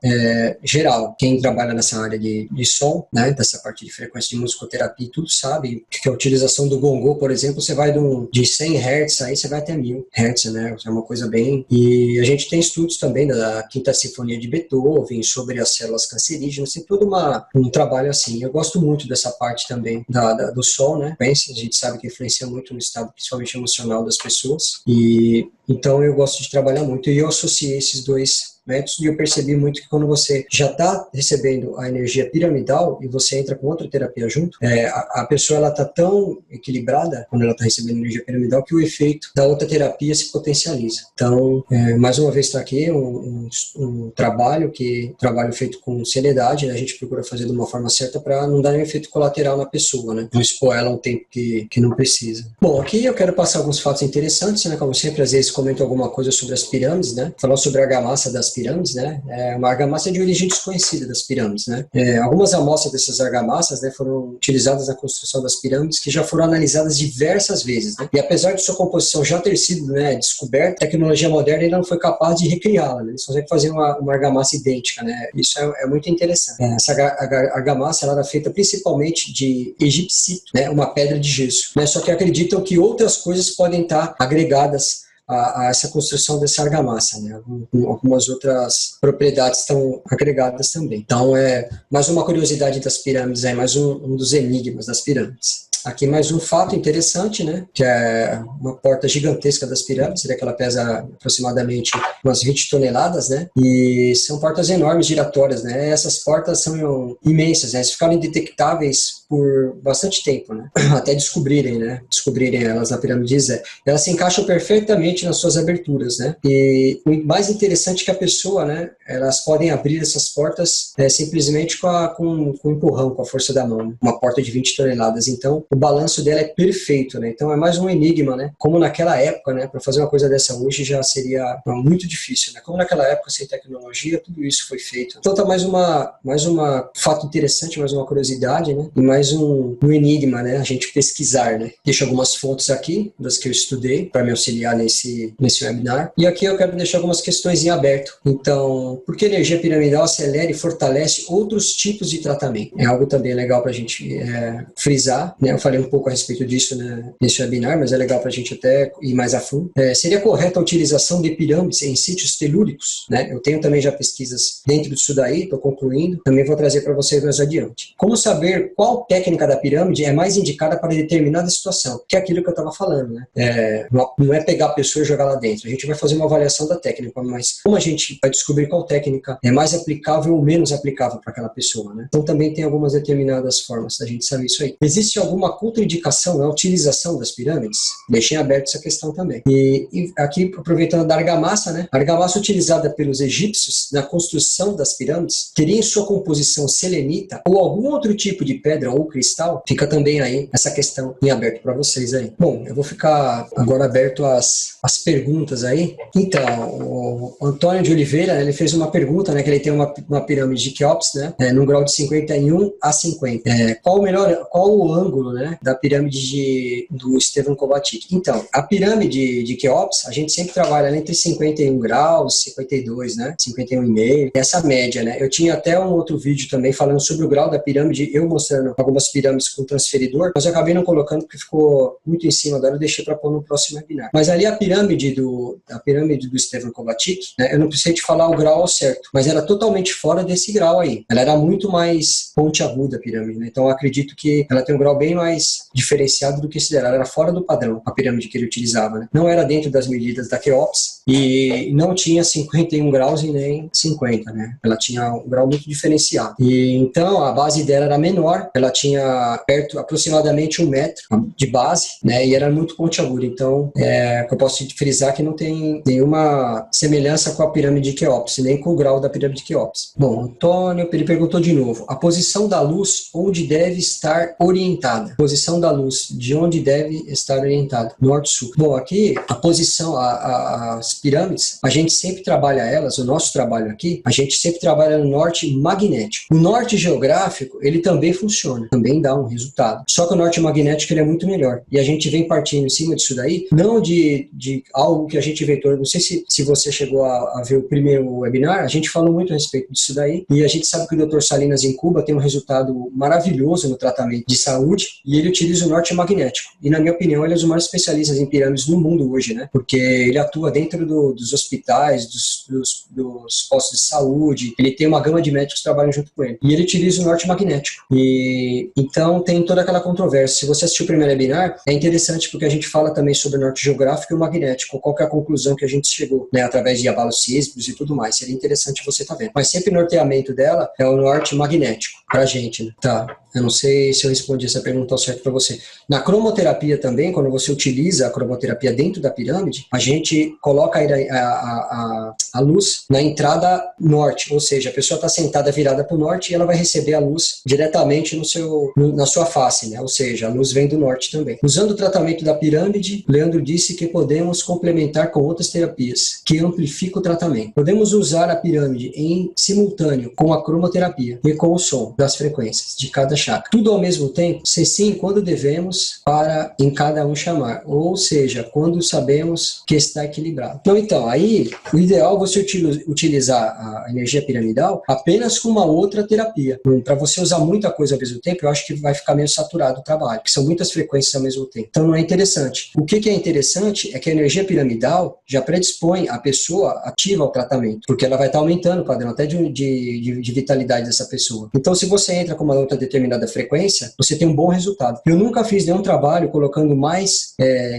geral. Quem trabalha nessa área de som, né, dessa parte de frequência de musicoterapia e tudo sabe que a utilização do gongô, por exemplo, você vai de 100 hertz, aí você vai até 1000 hertz, né? É uma coisa bem... E a gente tem estudos também da Quinta Sinfonia de Beethoven sobre as células cancerígenas, tem todo um trabalho assim. Eu gosto muito dessa parte também do som, né? A gente sabe que influencia muito no estado, principalmente emocional das pessoas, e então eu gosto de trabalhar muito, e eu associei esses dois métodos, e eu percebi muito que quando você já está recebendo a energia piramidal e você entra com outra terapia junto, a pessoa ela está tão equilibrada quando ela está recebendo energia piramidal que o efeito da outra terapia se potencializa. Então, mais uma vez está aqui um trabalho feito com seriedade, né? A gente procura fazer de uma forma certa para não dar nenhum efeito colateral na pessoa, né? Não expor ela um tempo que não precisa. Bom, aqui eu quero passar alguns fatos interessantes, né? Como sempre, às vezes comento alguma coisa sobre as pirâmides, né? Falar sobre a argamassa das pirâmides, né? Uma argamassa de origem desconhecida das pirâmides, né? Algumas amostras dessas argamassas, né, foram utilizadas na construção das pirâmides, que já foram analisadas diversas vezes, né? E apesar de sua composição já ter sido, né, descoberta, a tecnologia moderna ainda não foi capaz de recriá-la, né? Eles conseguem fazer uma argamassa idêntica, né? Isso é muito interessante. Essa argamassa ela era feita principalmente de egipsito, né? Uma pedra de gesso, né? Só que acreditam que outras coisas podem estar agregadas a essa construção dessa argamassa, né? Algumas outras propriedades estão agregadas também. Então, mais uma curiosidade das pirâmides, mais um dos enigmas das pirâmides. Aqui mais um fato interessante, né? Que é uma porta gigantesca das pirâmides, né? Que ela pesa aproximadamente umas 20 toneladas, né? E são portas enormes, giratórias, né? Essas portas são imensas, né? Elas ficaram indetectáveis por bastante tempo, né? Até descobrirem elas na pirâmide de Gizé. Elas se encaixam perfeitamente nas suas aberturas, né? E o mais interessante é que a pessoa, né? Elas podem abrir essas portas simplesmente com um empurrão, com a força da mão, né? Uma porta de 20 toneladas. Então, o balanço dela é perfeito, né? Então é mais um enigma, né? Como naquela época, né? Para fazer uma coisa dessa hoje já seria muito difícil, né? Como naquela época, sem tecnologia, tudo isso foi feito. Então tá mais uma fato interessante, mais uma curiosidade, né? E mais um enigma, né? A gente pesquisar, né? Deixo algumas fontes aqui, das que eu estudei, para me auxiliar nesse webinar. E aqui eu quero deixar algumas questões em aberto. Então, por que a energia piramidal acelera e fortalece outros tipos de tratamento? É algo também legal para a gente frisar, né? Eu falei um pouco a respeito disso, né, nesse webinar, mas é legal para a gente até ir mais a fundo. Seria correta a utilização de pirâmides em sítios telúricos? Né? Eu tenho também já pesquisas dentro disso daí, estou concluindo, também vou trazer para vocês mais adiante. Como saber qual técnica da pirâmide é mais indicada para determinada situação? Que é aquilo que eu estava falando, né? Não é pegar a pessoa e jogar lá dentro. A gente vai fazer uma avaliação da técnica, mas como a gente vai descobrir qual técnica é mais aplicável ou menos aplicável para aquela pessoa, né? Então também tem algumas determinadas formas da gente saber isso aí. Existe alguma contraindicação na utilização das pirâmides? Deixem aberto essa questão também. E aqui, aproveitando da argamassa, né? A argamassa utilizada pelos egípcios na construção das pirâmides teria em sua composição selenita ou algum outro tipo de pedra ou cristal? Fica também aí essa questão em aberto para vocês aí. Bom, eu vou ficar agora aberto às perguntas aí. Então, o Antônio de Oliveira, né, ele fez uma pergunta, né? Que ele tem uma pirâmide de Quéops, né? Num grau de 51 a 50. Qual o ângulo, né, da pirâmide do Esteban Kovačić? Então, a pirâmide de Quéops, a gente sempre trabalha entre 51 graus, 52, né, 51,5, essa média, né. Eu tinha até um outro vídeo também falando sobre o grau da pirâmide, eu mostrando algumas pirâmides com transferidor, mas eu acabei não colocando porque ficou muito em cima dela, eu deixei para pôr no próximo webinar. Mas ali a pirâmide do Stefan Kovačić, né, eu não precisei te falar o grau ao certo, mas era totalmente fora desse grau aí. Ela era muito mais pontiaguda a pirâmide, né? Então eu acredito que ela tem um grau bem mais diferenciado do que esse dela. Ela era fora do padrão, a pirâmide que ele utilizava, né? Não era dentro das medidas da Quéops e não tinha 51 graus e nem 50, né? Ela tinha um grau muito diferenciado. E então a base dela era menor, ela tinha aproximadamente 1 metro de base, né? E era muito pontiaguda. Então, eu posso te frisar que não tem nenhuma semelhança com a pirâmide de Quéops, nem com o grau da pirâmide de Quéops. Bom, Antônio, ele perguntou de novo, a posição da luz onde deve estar orientada? Posição da luz, de onde deve estar orientada? Norte-sul. Bom, aqui a posição, as pirâmides, a gente sempre trabalha elas, o nosso trabalho aqui, a gente sempre trabalha no norte magnético. O norte geográfico, ele também funciona, também dá um resultado. Só que o norte magnético ele é muito melhor. E a gente vem partindo em cima disso daí, não de algo que a gente inventou. Não sei se você chegou a ver o primeiro webinar, a gente falou muito a respeito disso daí, e a gente sabe que o Dr. Salinas em Cuba tem um resultado maravilhoso no tratamento de saúde, e ele utiliza o norte magnético. E na minha opinião, ele é um dos maiores especialistas em pirâmides no mundo hoje, né? Porque ele atua dentro dos hospitais, dos postos de saúde, ele tem uma gama de médicos que trabalham junto com ele. E ele utiliza o norte magnético. E então tem toda aquela controvérsia. Se você assistiu o primeiro webinar, é interessante porque a gente fala também sobre o norte geográfico e o magnético, qual que é a conclusão que a gente chegou, né? Através de abalos sísmicos e tudo mais. Seria interessante você estar vendo. Mas sempre o norteamento dela é o norte magnético, pra gente, né? Tá. Eu não sei se eu respondi essa pergunta ao certo para você. Na cromoterapia também, quando você utiliza a cromoterapia dentro da pirâmide, a gente coloca a luz na entrada norte, ou seja, a pessoa está sentada virada para o norte e ela vai receber a luz diretamente na sua face, né? Ou seja, a luz vem do norte também. Usando o tratamento da pirâmide, Leandro disse que podemos complementar com outras terapias, que amplificam o tratamento. Podemos usar a pirâmide em simultâneo com a cromoterapia e com o som das frequências de cada chakra. Tudo ao mesmo tempo? Se sim, quando devemos para em cada um chamar. Ou seja, quando sabemos que está equilibrado. Então, aí, o ideal é você utilizar a energia piramidal apenas com uma outra terapia. Para você usar muita coisa ao mesmo tempo, eu acho que vai ficar meio saturado o trabalho, que são muitas frequências ao mesmo tempo. Então, não é interessante. O que é interessante é que a energia piramidal já predispõe a pessoa ativa ao tratamento, porque ela vai estar aumentando o padrão até de vitalidade dessa pessoa. Então, se você entra com uma outra determinada frequência, você tem um bom resultado. Eu nunca fiz nenhum trabalho colocando mais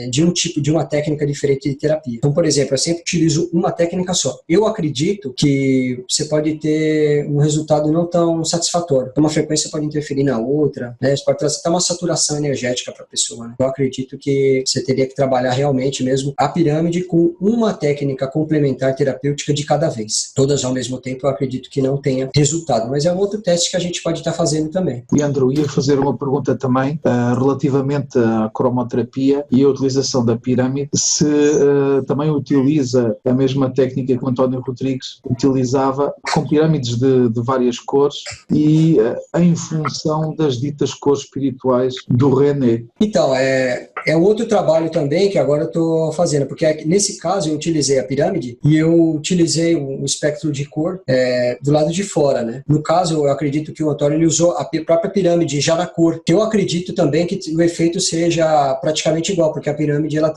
de uma técnica diferente de terapia. Então, por exemplo, eu sempre utilizo uma técnica só. Eu acredito que você pode ter um resultado não tão satisfatório. Uma frequência pode interferir na outra, né? Você pode trazer até uma saturação energética para a pessoa, né? Eu acredito que você teria que trabalhar realmente mesmo a pirâmide com uma técnica complementar terapêutica de cada vez. Todas ao mesmo tempo, eu acredito que não tenha resultado. Mas é um outro teste que a gente pode estar fazendo também. Leandro, ia fazer uma pergunta também relativamente à cromoterapia e a utilização da pirâmide, se também utiliza a mesma técnica que o António Rodrigues utilizava com pirâmides de várias cores e em função das ditas cores espirituais do René. Então, é outro trabalho também que agora eu estou fazendo, porque nesse caso eu utilizei a pirâmide e eu utilizei o espectro de cor do lado de fora, né? No caso, eu acredito que o Antônio ele usou a própria pirâmide já na cor, que eu acredito também que o efeito seja praticamente igual, porque a pirâmide ela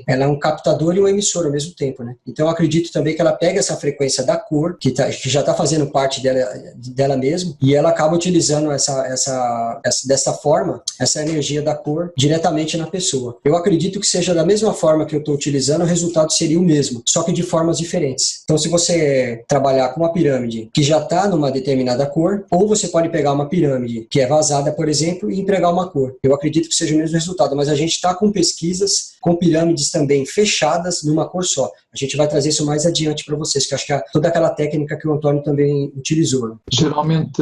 é um captador e um emissor ao mesmo tempo, né? Então eu acredito também que ela pega essa frequência da cor, que já está fazendo parte dela mesmo, e ela acaba utilizando dessa forma, essa energia da cor diretamente na pessoa. Eu acredito que seja da mesma forma que eu estou utilizando, o resultado seria o mesmo, só que de formas diferentes. Então se você trabalhar com uma pirâmide que já está numa determinada cor, ou você pode pegar uma pirâmide que é vazada, por exemplo, e empregar uma cor. Eu acredito que seja o mesmo resultado, mas a gente está com pesquisas com pirâmides também fechadas numa cor só. A gente vai trazer isso mais adiante para vocês, que acho que é toda aquela técnica que o Antônio também utilizou. Né? Geralmente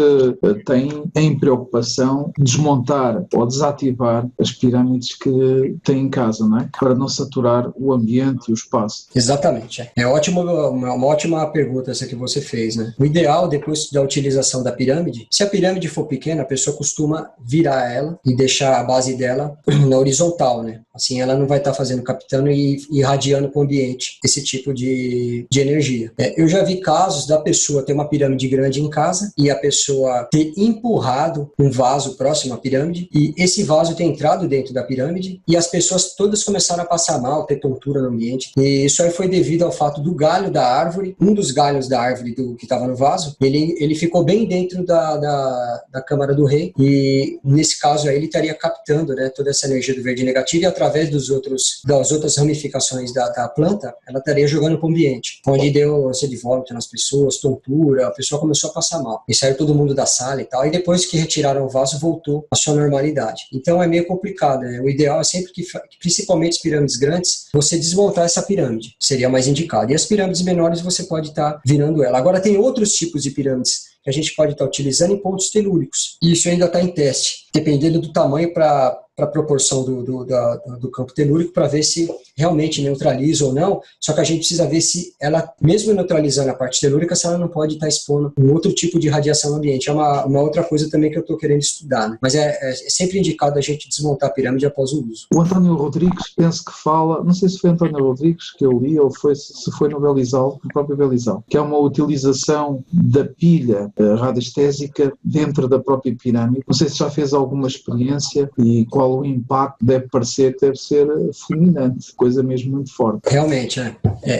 tem em preocupação desmontar ou desativar as pirâmides que têm em casa, não é? Para não saturar o ambiente e o espaço. Exatamente. É uma ótima pergunta essa que você fez, né? O ideal, depois da utilização da pirâmide, se a pirâmide for pequena, a pessoa costuma virar ela e deixar a base dela na horizontal, né? Assim ela não vai estar estar fazendo, captando e irradiando para o ambiente esse tipo de energia. Eu já vi casos da pessoa ter uma pirâmide grande em casa e a pessoa ter empurrado um vaso próximo à pirâmide e esse vaso ter entrado dentro da pirâmide e as pessoas todas começaram a passar mal, ter tontura no ambiente. E isso aí foi devido ao fato do galho da árvore, um dos galhos da árvore que estava no vaso, ele ficou bem dentro da Câmara do Rei e nesse caso aí ele estaria captando, né, toda essa energia do verde negativo e através das outras ramificações da planta, ela estaria jogando para o ambiente, onde deu ânsia de vômito nas pessoas, tontura, a pessoa começou a passar mal. E saiu todo mundo da sala e tal, e depois que retiraram o vaso, voltou à sua normalidade. Então é meio complicado, né? O ideal é sempre que, principalmente as pirâmides grandes, você desmontar essa pirâmide, seria mais indicado. E as pirâmides menores você pode estar virando ela. Agora tem outros tipos de pirâmides que a gente pode estar utilizando em pontos telúricos. E isso ainda está em teste, dependendo do tamanho para a proporção do campo telúrico, para ver se realmente neutraliza ou não. Só que a gente precisa ver se ela, mesmo neutralizando a parte telúrica, se ela não pode estar expondo um outro tipo de radiação no ambiente. É uma outra coisa também que eu estou querendo estudar, né? Mas é sempre indicado a gente desmontar a pirâmide após o uso. O António Rodrigues, penso que fala, não sei se foi António Rodrigues que eu li, ou se foi no Belizal, no próprio Belizal, que é uma utilização da pilha radiestésica dentro da própria pirâmide. Não sei se já fez alguma experiência e qual o impacto deve parecer, deve ser fulminante, coisa mesmo muito forte. Realmente,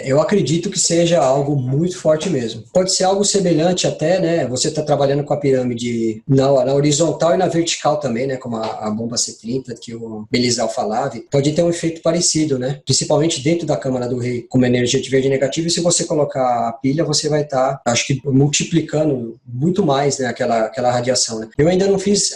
eu acredito que seja algo muito forte mesmo. Pode ser algo semelhante até, né? Você está trabalhando com a pirâmide na horizontal e na vertical também, né? Como a bomba C30 que o Belizal falava. Pode ter um efeito parecido, né? Principalmente dentro da Câmara do Rei, com uma energia de verde negativo. E se você colocar a pilha, você vai estar, acho que, multiplicando muito mais, né? Aquela radiação, né? Eu ainda não fiz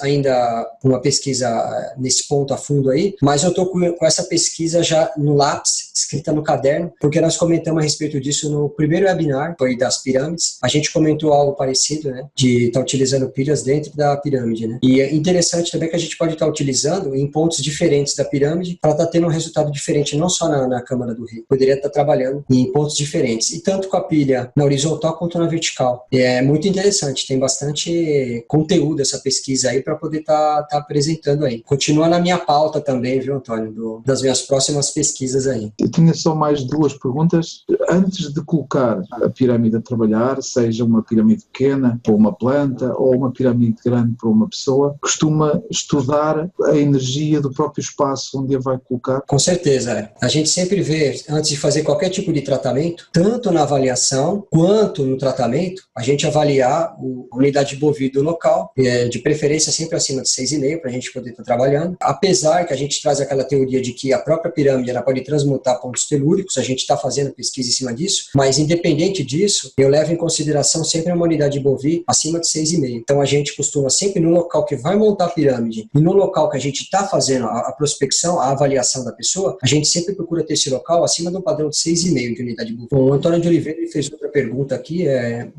uma pesquisa nesse ponto a fundo aí, mas eu estou com essa pesquisa já no lápis, escrita no caderno, porque nós comentamos a respeito disso no primeiro webinar, foi das pirâmides. A gente comentou algo parecido, né, de estar utilizando pilhas dentro da pirâmide, né. E é interessante também que a gente pode estar utilizando em pontos diferentes da pirâmide para estar tendo um resultado diferente, não só na Câmara do Rei. Poderia estar trabalhando em pontos diferentes, e tanto com a pilha na horizontal quanto na vertical. E é muito interessante, tem bastante conteúdo essa pesquisa aí para poder estar apresentando aí. Continua na minha pauta também, viu, Antônio, das minhas próximas pesquisas aí. Eu tinha só mais duas perguntas. Antes de colocar a pirâmide a trabalhar, seja uma pirâmide pequena para uma planta ou uma pirâmide grande para uma pessoa, costuma estudar a energia do próprio espaço onde a vai colocar? Com certeza. A gente sempre vê, antes de fazer qualquer tipo de tratamento, tanto na avaliação quanto no tratamento, a gente avaliar a unidade de Beauvais do local, de preferência sempre acima de 6,5 para a gente poder estar trabalhando. Apesar que a gente traz aquela teoria de que a própria pirâmide ela pode transmutar pontos telúricos, a gente está fazendo pesquisa em cima disso, mas independente disso, eu levo em consideração sempre uma unidade de Beauvais acima de 6,5. Então a gente costuma sempre no local que vai montar a pirâmide e no local que a gente está fazendo a prospecção, a avaliação da pessoa, a gente sempre procura ter esse local acima do padrão de 6,5 de unidade de Beauvais. O Antônio de Oliveira fez outra pergunta aqui,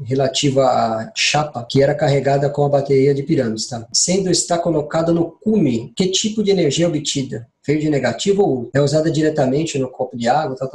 relativa à chapa que era carregada com a bateria de pirâmides, tá? Sendo está colocada no cume, que tipo de energia é obtida? Verde negativo ou é usada diretamente no copo de água, tal.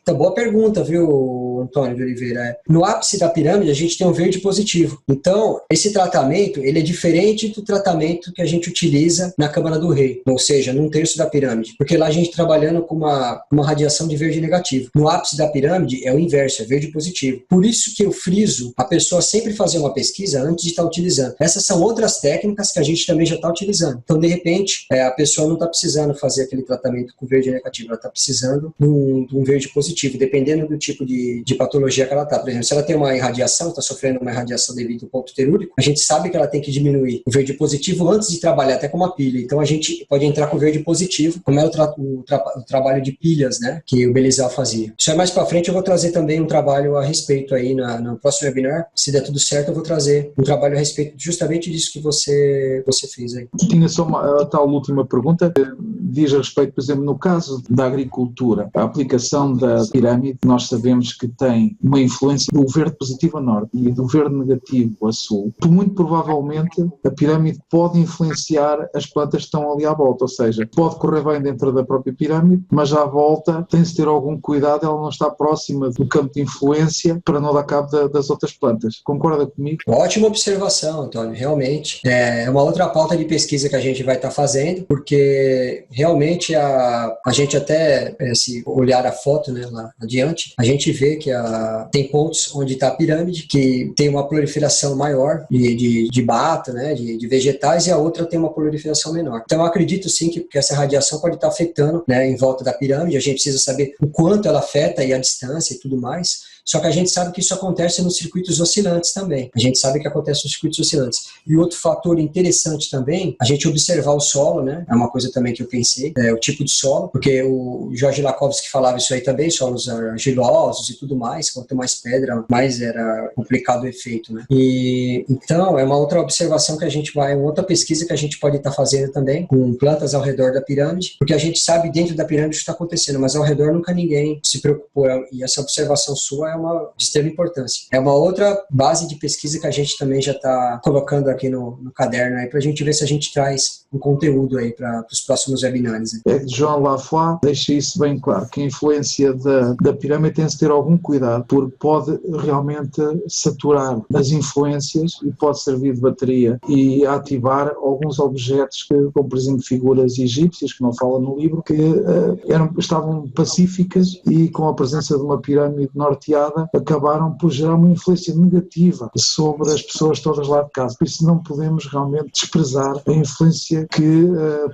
Então, boa pergunta, viu, Antônio de Oliveira? No ápice da pirâmide, a gente tem um verde positivo. Então, esse tratamento, ele é diferente do tratamento que a gente utiliza na Câmara do Rei, ou seja, num terço da pirâmide, porque lá a gente trabalhando com uma radiação de verde negativo. No ápice da pirâmide, é o inverso, é verde positivo. Por isso que eu friso a pessoa sempre fazer uma pesquisa antes de estar utilizando. Essas são outras técnicas que a gente também já está utilizando. Então, de repente, a pessoa não está precisando fazer aquele tratamento com verde negativo, ela está precisando de um verde positivo, dependendo do tipo de patologia que ela está. Por exemplo, se ela tem uma irradiação, está sofrendo uma irradiação devido ao ponto telúrico, a gente sabe que ela tem que diminuir o verde positivo antes de trabalhar até com uma pilha. Então a gente pode entrar com verde positivo, como era o trabalho de pilhas, né, que o Belizal fazia. Isso aí mais para frente eu vou trazer também um trabalho a respeito aí no próximo webinar. Se der tudo certo, eu vou trazer um trabalho a respeito justamente disso que você fez aí. Tinha só uma tal última pergunta. Diz a respeito, por exemplo, no caso da agricultura, a aplicação da pirâmide, nós sabemos que tem uma influência do verde positivo a norte e do verde negativo a sul, muito provavelmente a pirâmide pode influenciar as plantas que estão ali à volta, ou seja, pode correr bem dentro da própria pirâmide, mas à volta tem-se de ter algum cuidado, ela não está próxima do campo de influência para não dar cabo das outras plantas. Concorda comigo? Ótima observação, Antônio, realmente. É uma outra pauta de pesquisa que a gente vai estar fazendo, porque realmente a gente até, se olhar a foto, né, lá adiante, a gente vê que tem pontos onde está a pirâmide, que tem uma proliferação maior de mata, né, de vegetais, e a outra tem uma proliferação menor. Então eu acredito sim que essa radiação pode estar afetando, né, em volta da pirâmide. A gente precisa saber o quanto ela afeta e a distância e tudo mais. Só que a gente sabe que isso acontece nos circuitos oscilantes também. A gente sabe que acontece nos circuitos oscilantes. E outro fator interessante também, a gente observar o solo, né? É uma coisa também que eu pensei, o tipo de solo, porque o Jorge Lakhovsky falava isso aí também, solos argilosos e tudo mais, quanto mais pedra, mais era complicado o efeito, né? E então, é uma outra observação que a gente vai, uma outra pesquisa que a gente pode estar fazendo também, com plantas ao redor da pirâmide, porque a gente sabe dentro da pirâmide o que está acontecendo, mas ao redor nunca ninguém se preocupou, e essa observação sua é de extrema importância. É uma outra base de pesquisa que a gente também já está colocando aqui no caderno aí, para a gente ver se a gente traz um conteúdo aí para os próximos webinários. É que João Lafoix deixa isso bem claro, que a influência da pirâmide tem de ter algum cuidado, porque pode realmente saturar as influências e pode servir de bateria e ativar alguns objetos como por exemplo figuras egípcias, que não fala no livro, que estavam pacíficas e com a presença de uma pirâmide norteada acabaram por gerar uma influência negativa sobre as pessoas todas lá de casa. Por isso não podemos realmente desprezar a influência que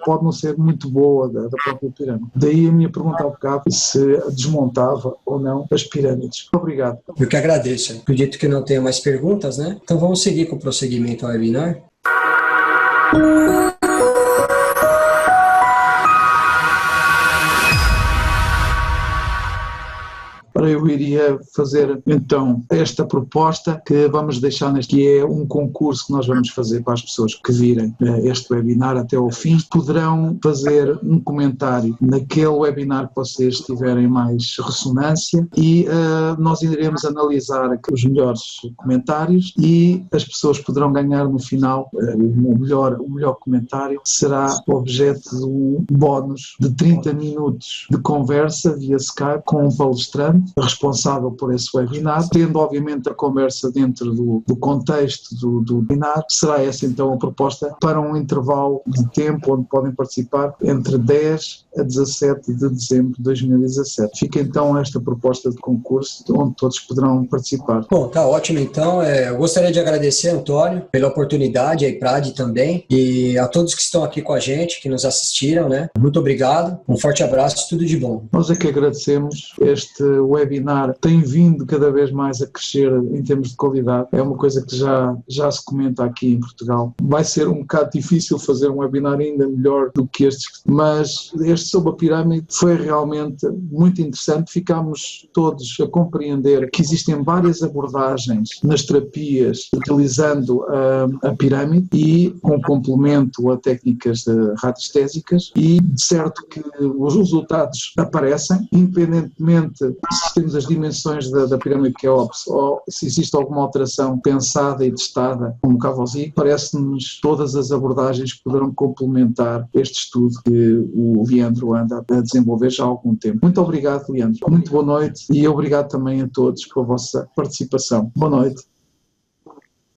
pode não ser muito boa da própria pirâmide. Daí a minha pergunta ao bocado, se desmontava ou não as pirâmides. Obrigado. Eu que agradeço. Acredito que não tenha mais perguntas, né? Então vamos seguir com o prosseguimento ao webinar. Eu iria fazer então esta proposta que vamos deixar neste, que é um concurso que nós vamos fazer para as pessoas que virem este webinar até ao fim. Poderão fazer um comentário naquele webinar que vocês tiverem mais ressonância e nós iremos analisar os melhores comentários e as pessoas poderão ganhar no final o melhor comentário. Será objeto de um bónus de 30 minutos de conversa via Skype com um palestrante responsável por esse webinar, tendo obviamente a conversa dentro do contexto do webinar. Será essa então a proposta para um intervalo de tempo onde podem participar entre 10 a 17 de dezembro de 2017. Fica então esta proposta de concurso onde todos poderão participar. Bom, tá ótimo então. Eu gostaria de agradecer, Antônio, pela oportunidade, a Iprad também, e a todos que estão aqui com a gente, que nos assistiram, né? Muito obrigado, um forte abraço, tudo de bom. Nós é que agradecemos. Este webinar tem vindo cada vez mais a crescer em termos de qualidade. É uma coisa que já se comenta aqui em Portugal. Vai ser um bocado difícil fazer um webinar ainda melhor do que estes, mas este sobre a pirâmide foi realmente muito interessante. Ficámos todos a compreender que existem várias abordagens nas terapias utilizando a pirâmide e com complemento a técnicas radiestésicas, e de certo que os resultados aparecem, independentemente se temos as dimensões da pirâmide que é óbvio, ou se existe alguma alteração pensada e testada como Cavozzi. Parece-nos todas as abordagens que poderão complementar este estudo que o Leandro anda a desenvolver já há algum tempo. Muito obrigado, Leandro. Muito boa noite e obrigado também a todos pela vossa participação. Boa noite.